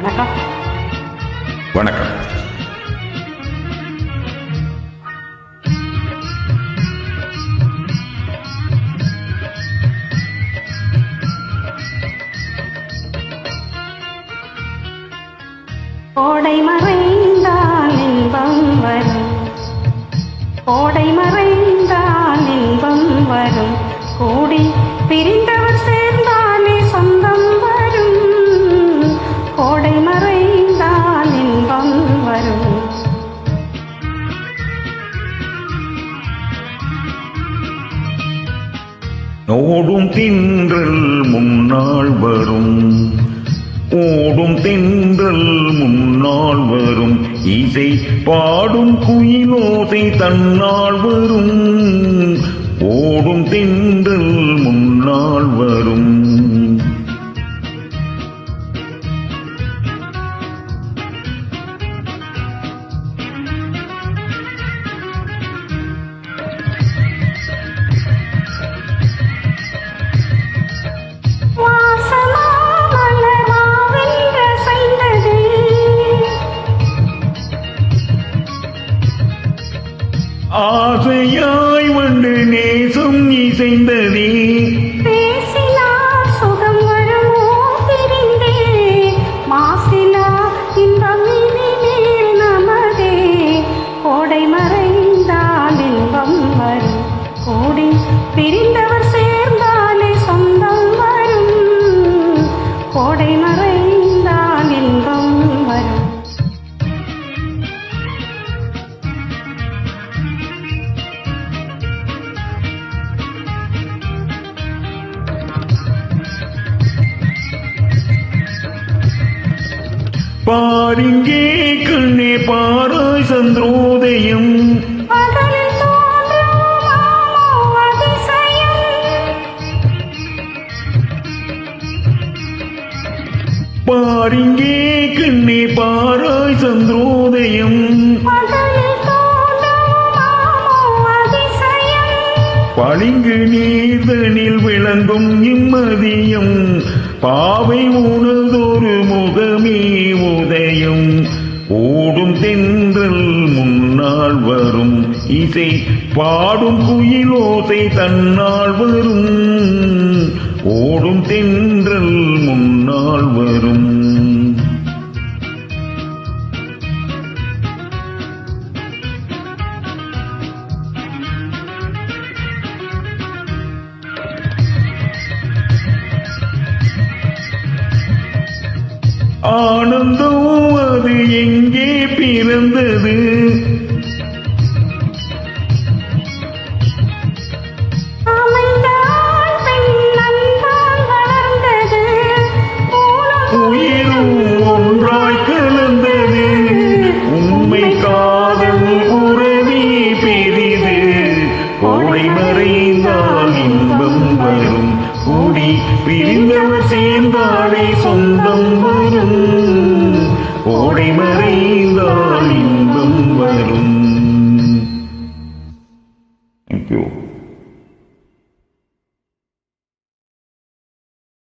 வணக்கம். வணக்கம். கோடை மறைந்தால் இன்பம் வரும், கோடை மறைந்தால் இன்பம் வரும், கூடி பிரிந்தவர் சேர்ந்தாலே சொந்தம் வரும், கோடை மறைந்தால் இன்பம் வரும். ஓடும் தின்றல் முன்னால் வரும், ஓடும் தென்றல் முன்னால் வரும், இசை பாடும் குயிலோசை தன்னால் வரும், ஓடும் தென்றல் முன்னால் வரும். ஆசையாய் வந்து நேசம் இசைந்ததே, பேசினார் சுகம் வருமோ பிரிந்தே, மாசிலா இன்பம் இனிமேல் நமதே, கோடை மறைந்தால் இன்பம் வரும், கூடி பிரிந்தவர் சேர்ந்தாலே சொந்தம் வரும், கோடை மறைந்தால் இன்பம் வரும். பாரிங்கே கண்ணே பாராய் சந்திரோதயம், பகலில் தோன்றும் மாமோ அதிசயம், பாரிங்கே கண்ணே பாராய் சந்திரோதயம், பகலில் தோன்றும் மாமோ அதிசயம், பளிங்கு நீர்தனில் விளங்கும் இம்மதியம், பாவை உனதொரு முகமே உதயம், ஓடும் தென்றல் முன்னால் வரும், இசை பாடும் குயிலோசை தன்னால் வரும், ஓடும் தென்றல் முன்னால் வரும். ஆனந்தம் அது எங்கே பிறந்தது, அமைந்தால் பெண் அன்பால் வளர்ந்தது, உயிரும் ஒன்றாய் கலந்தது, உண்மை காதல் உறவே பெரிது, கோடை மறைந்தால் இன்பம் வரும், கூடி பிரிந்தவர் சேர்ந்தாலே சொந்தம் வரும், கோடை மறைந்தால் இன்பம்